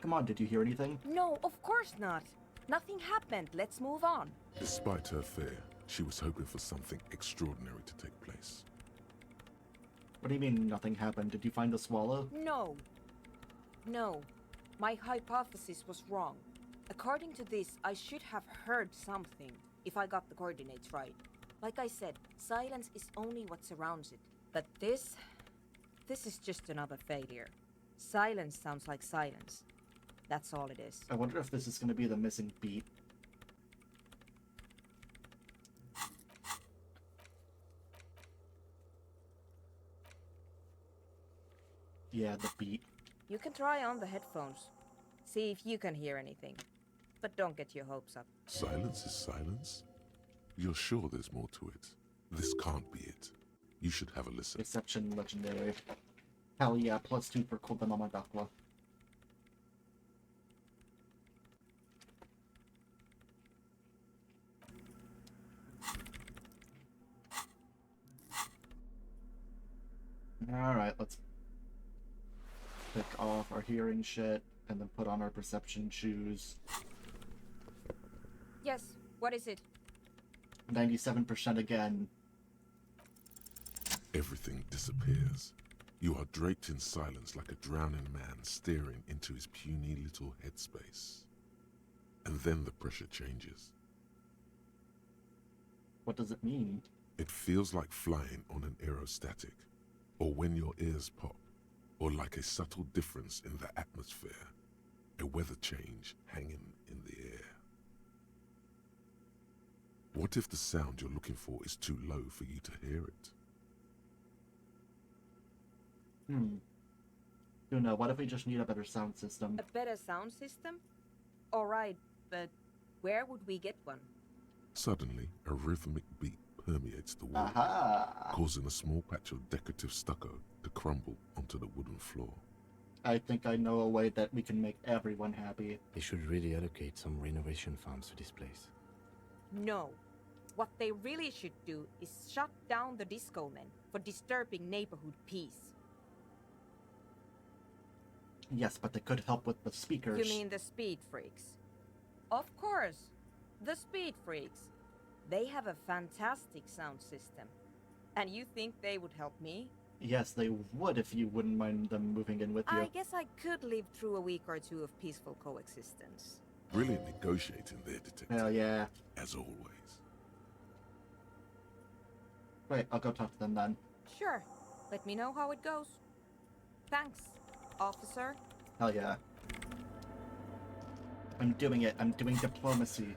come on, did you hear anything? No, of course not. Nothing happened. Let's move on. Despite her fear, she was hoping for something extraordinary to take place. What do you mean nothing happened? Did you find the swallow? No. No. My hypothesis was wrong. According to this, I should have heard something, if I got the coordinates right. Like I said, silence is only what surrounds it. But this is just another failure. Silence sounds like silence. That's all it is. I wonder if this is going to be the missing beat. Yeah, the beat. You can try on the headphones. See if you can hear anything. But don't get your hopes up. Silence is silence? You're sure there's more to it? This can't be it. You should have a listen. Exception legendary. Hell yeah, +2 for Kobanama Dakwa. Alright, let's pick off our hearing shit and then put on our perception shoes. Yes, what is it? 97% again. Everything disappears. You are draped in silence like a drowning man staring into his puny little headspace. And then the pressure changes. What does it mean? It feels like flying on an aerostatic, or when your ears pop, or like a subtle difference in the atmosphere, a weather change hanging in the air. What if the sound you're looking for is too low for you to hear it? Luna, what if we just need a better sound system? A better sound system? Alright, but where would we get one? Suddenly, a rhythmic beat permeates the wall, Aha! causing a small patch of decorative stucco to crumble onto the wooden floor. I think I know a way that we can make everyone happy. They should really allocate some renovation funds to this place. No. What they really should do is shut down the disco men for disturbing neighborhood peace. Yes, but they could help with the speakers. You mean the speed freaks? Of course. The speed freaks. They have a fantastic sound system. And you think they would help me? Yes, they would if you wouldn't mind them moving in with you. I guess I could live through a week or two of peaceful coexistence. Brilliant negotiating there, detective. Hell yeah. As always. Wait, I'll go talk to them then. Sure. Let me know how it goes. Thanks, officer. Hell yeah. I'm doing it. I'm doing diplomacy.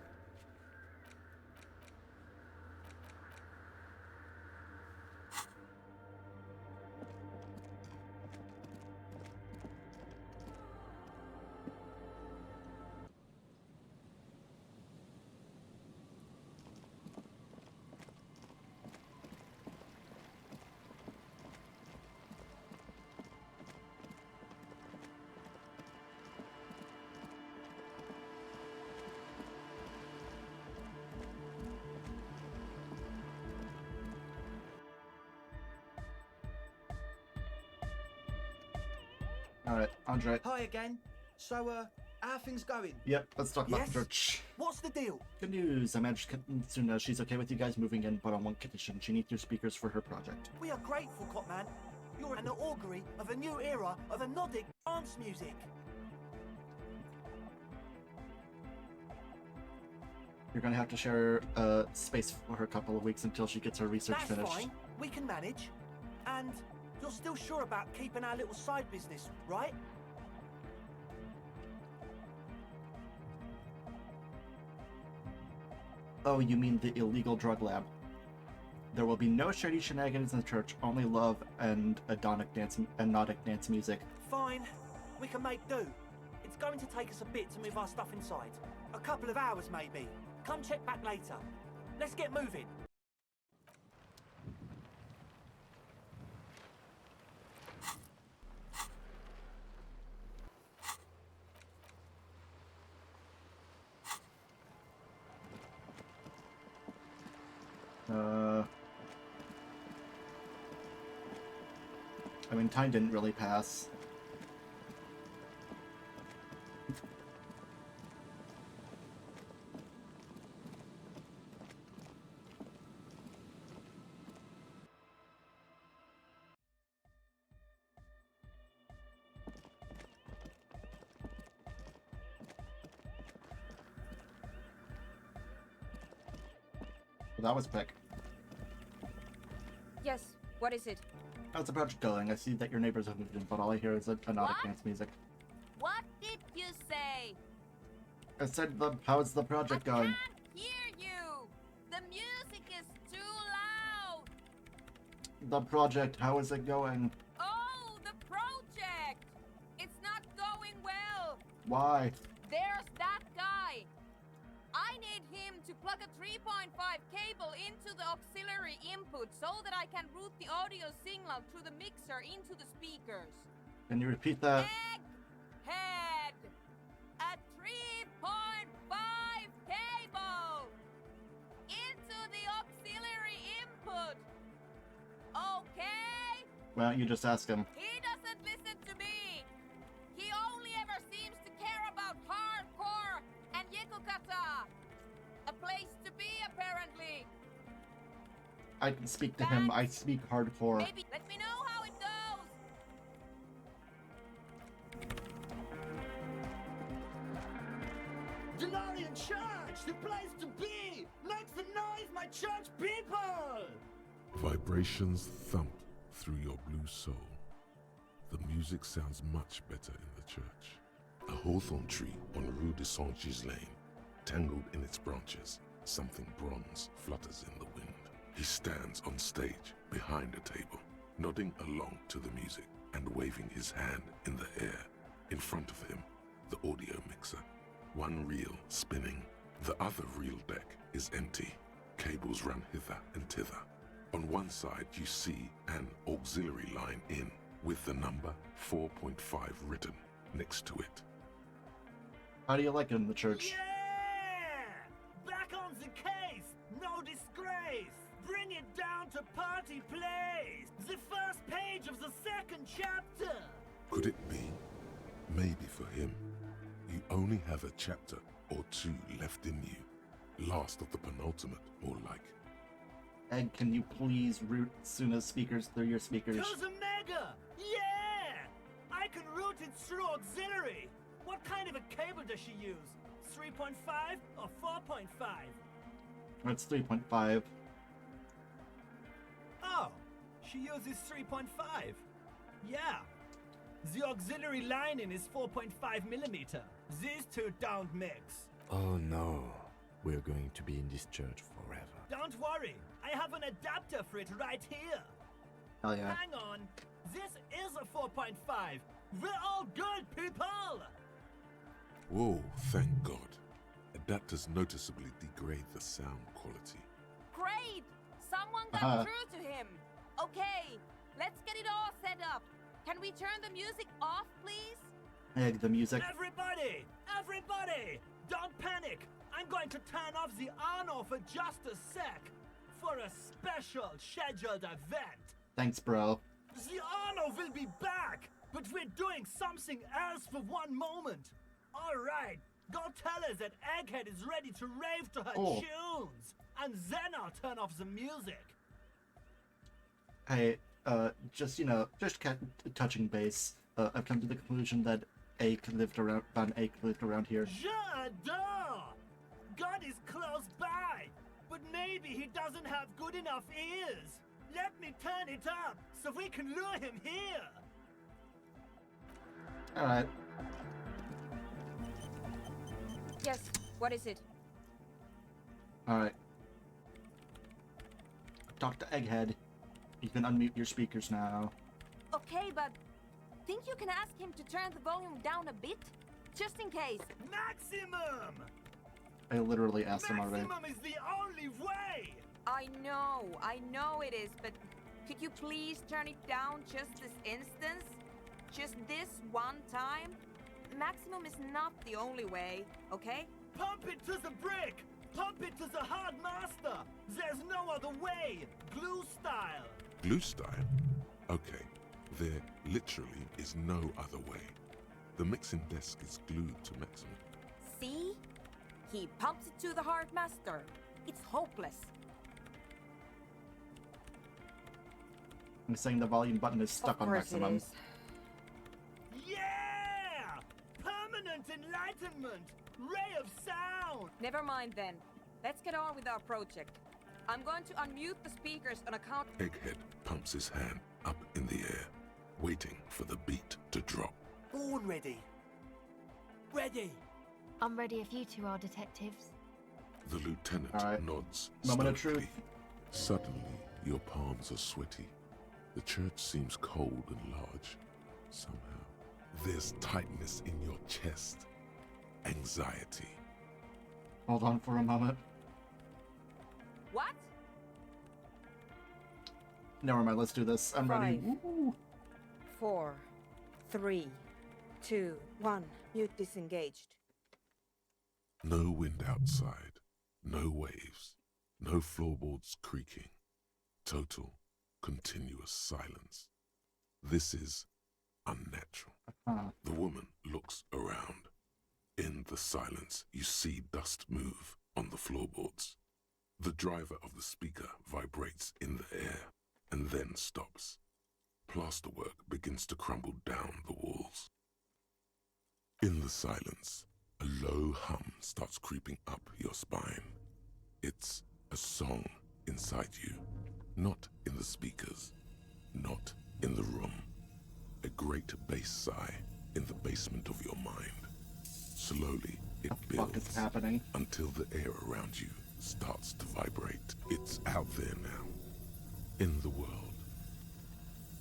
Alright, Andre. Hi again. So, how are things going? Yep, let's talk about Yes? the church. What's the deal? Good news. I managed to get Suna. She's okay with you guys moving in, but on one condition. She needs new speakers for her project. We are grateful, Copman. You're an augury of a new era of Nordic dance music. You're gonna have to share space for her a couple of weeks until she gets her research That's finished. fine. We can manage. And you're still sure about keeping our little side business, right? Oh, you mean the illegal drug lab? There will be no shady shenanigans in the church, only love and hypnotic dance music. Fine. We can make do. It's going to take us a bit to move our stuff inside. A couple of hours, maybe. Come check back later. Let's get moving. I mean, time didn't really pass. That was quick. Yes, what is it? How's the project going? I see that your neighbors have moved in, but all I hear is hypnotic What? dance music. What did you say? I said, how's the project I going? can't hear you. The music is too loud. The project, how is it going? Oh, the project! It's not going well. Why? There's that guy. I need him to plug a 3.5 cable into the auxiliary input so that I can route the audio signal through the mixer into the speakers. Can you repeat that? Egghead! A 3.5 cable! Into the auxiliary input! Okay? Why don't you just ask him? He doesn't listen to me! He only ever seems to care about hardcore and Yekukata! A place to be, apparently! I can speak to him. I speak hardcore. Maybe let me know how it goes! Denarian Church, the place to be! Make some noise, my church people! Vibrations thump through your blue soul. The music sounds much better in the church. A hawthorn tree on Rue de Saint-Ghislain, tangled in its branches, something bronze flutters in the wind. He stands on stage behind a table, nodding along to the music and waving his hand in the air. In front of him, the audio mixer. one reel spinning. The other reel deck is empty. Cables run hither and thither. On one side you see an auxiliary line in with the number 4.5 written next to it. How do you like it in the church? Yeah! Back on the case! No disgrace! Bring it down to party place! The first page of the second chapter! Could it be? Maybe for him, you only have a chapter or two left in you. Last of the penultimate, more like. Egg, can you please route Suna's speakers through your speakers? To the Mega! Yeah! I can route it through auxiliary! What kind of a cable does she use? 3.5 or 4.5? That's 3.5. Oh, she uses 3.5. Yeah. The auxiliary lining is 4.5 millimeter. These two don't mix. Oh no, we're going to be in this church forever. Don't worry, I have an adapter for it right here. Hell yeah. Hang on, this is a 4.5. We're all good, people! Whoa, thank God. Adapters noticeably degrade the sound quality. Great! Someone got through to him. Okay, let's get it all set up. Can we turn the music off, please? Egg, the music. Everybody! Everybody! Don't panic! I'm going to turn off the on-off for just a sec. For a special scheduled event. Thanks, bro. The on-off will be back, but we're doing something else for one moment. Alright, go tell her that Egghead is ready to rave to her tunes. And then I'll turn off the music. Hey, just touching base. I've come to the conclusion that Van Eyck lived around here. J'adore! God is close by, but maybe he doesn't have good enough ears. Let me turn it up so we can lure him here. Alright. Yes, what is it? Alright. Talk to Egghead. You can unmute your speakers now. Okay, but think you can ask him to turn the volume down a bit? Just in case. Maximum! I literally asked him already. Maximum is the only way! I know it is, but could you please turn it down just this instance? Just this one time? Maximum is not the only way, okay? Pump it to the brick! Pump it to the hard master! There's no other way! Glue style! Glue style? Okay, there literally is no other way. The mixing desk is glued to maximum. See? He pumps it to the hard master. It's hopeless. I'm saying the volume button is stuck on maximum. It is. Yeah! Permanent enlightenment! Ray of sound! Never mind then. Let's get on with our project. I'm going to unmute the speakers on account. Egghead pumps his hand up in the air, waiting for the beat to drop. Born ready. Ready. I'm ready if you two are detectives. The lieutenant nods Moment of stokily. truth. Suddenly, your palms are sweaty. The church seems cold and large. Somehow, there's tightness in your chest. Anxiety. Hold on for a moment. What? Never mind, let's do this. I'm ready. 5, Woo. 4, 3, 2, 1. Mute disengaged. No wind outside. No waves. No floorboards creaking. Total, continuous silence. This is unnatural. The woman looks around. In the silence, you see dust move on the floorboards. The driver of the speaker vibrates in the air and then stops. Plasterwork begins to crumble down the walls. In the silence, a low hum starts creeping up your spine. It's a song inside you, not in the speakers, not in the room. A great bass sigh in the basement of your mind. Slowly, it What is builds happening? until the air around you starts to vibrate. It's out there now, in the world,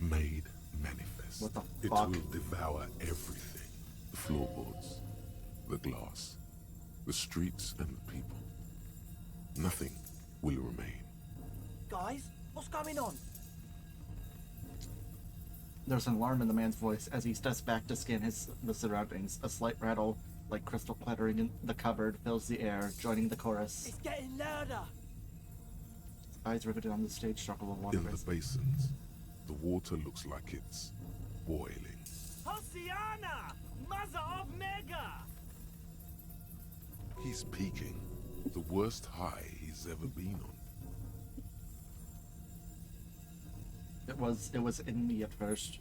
made manifest. What the It fuck? will devour everything. The floorboards, the glass, the streets and the people. Nothing will remain. Guys, what's going on? There's an alarm in the man's voice as he steps back to scan the surroundings. A slight rattle, like crystal clattering in the cupboard, fills the air, joining the chorus. It's getting louder. His eyes riveted on the stage struggle of water. In the basins, the water looks like it's boiling. Hosiana! Mother of Mega! He's peaking, the worst high he's ever been on. It was in me at first.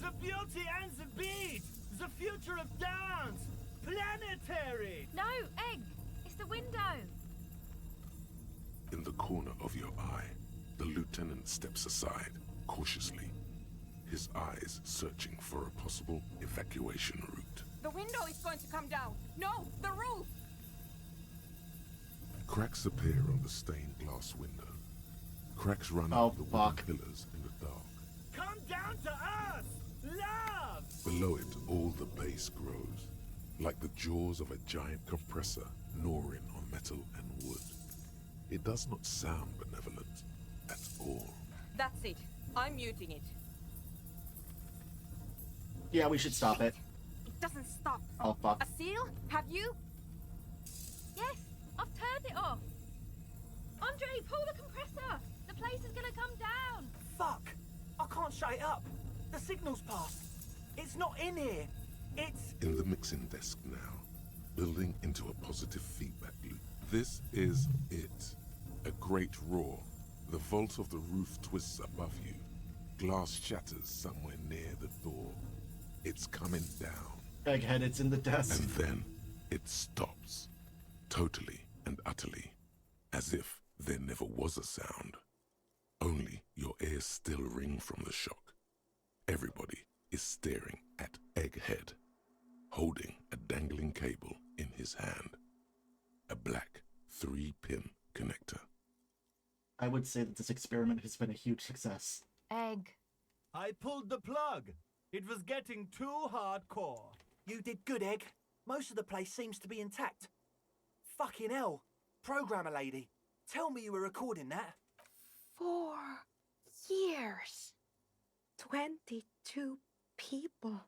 The beauty and the beat! The future of dance! Planetary! No, Egg! It's the window! In the corner of your eye, the lieutenant steps aside, cautiously, his eyes searching for a possible evacuation route. The window is going to come down. No, the roof! Cracks appear on the stained glass window. Cracks run up the wooden pillars in the dark. Come down to us! Love! Below it, all the bass grows, like the jaws of a giant compressor gnawing on metal and wood. It does not sound benevolent at all. That's it. I'm muting it. Yeah, we should stop it. It doesn't stop. Oh, fuck. A seal? Have you? Yes, I've turned it off. Andre, pull the compressor. The place is gonna come down. Fuck! I can't shut it up. The signal's passed. It's not in here. It's... In the mixing desk now, building into a positive feedback loop. This is it. A great roar. The vault of the roof twists above you. Glass shatters somewhere near the door. It's coming down. Egghead, it's in the desk. And then it stops. Totally and utterly. As if there never was a sound. Only your ears still ring from the shock. Everybody is staring at Egghead, holding a dangling cable in his hand. A black 3-pin connector. I would say that this experiment has been a huge success. Egg. I pulled the plug. It was getting too hardcore. You did good, Egg. Most of the place seems to be intact. Fucking hell. Programmer lady, tell me you were recording that. 4 years. 22 people.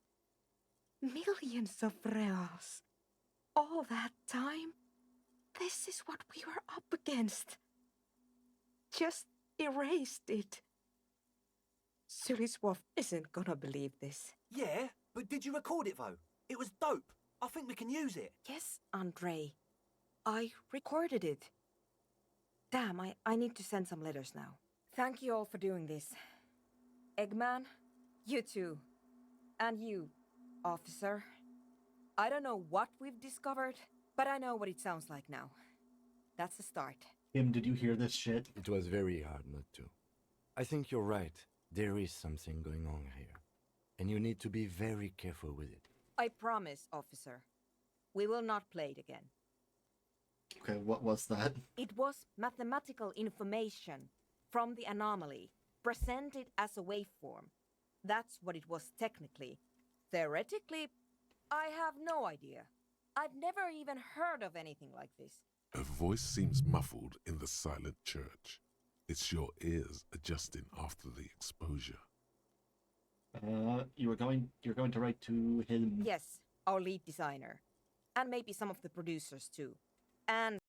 Millions of reals. All that time? This is what we were up against. Just erased it. Suliswolf isn't gonna believe this. Yeah, but did you record it though? It was dope. I think we can use it. Yes, Andre. I recorded it. Damn, I need to send some letters now. Thank you all for doing this. Eggman, you too. And you, officer. I don't know what we've discovered, but I know what it sounds like now. That's a start. Tim, did you hear this shit? It was very hard not to. I think you're right. There is something going on here. And you need to be very careful with it. I promise, officer. We will not play it again. Okay, what was that? It was mathematical information from the anomaly, presented as a waveform. That's what it was technically. Theoretically, I have no idea. I've never even heard of anything like this. A voice seems muffled in the silent church. It's your ears adjusting after the exposure. You're going to write to him. Yes, our lead designer. And maybe some of the producers too. And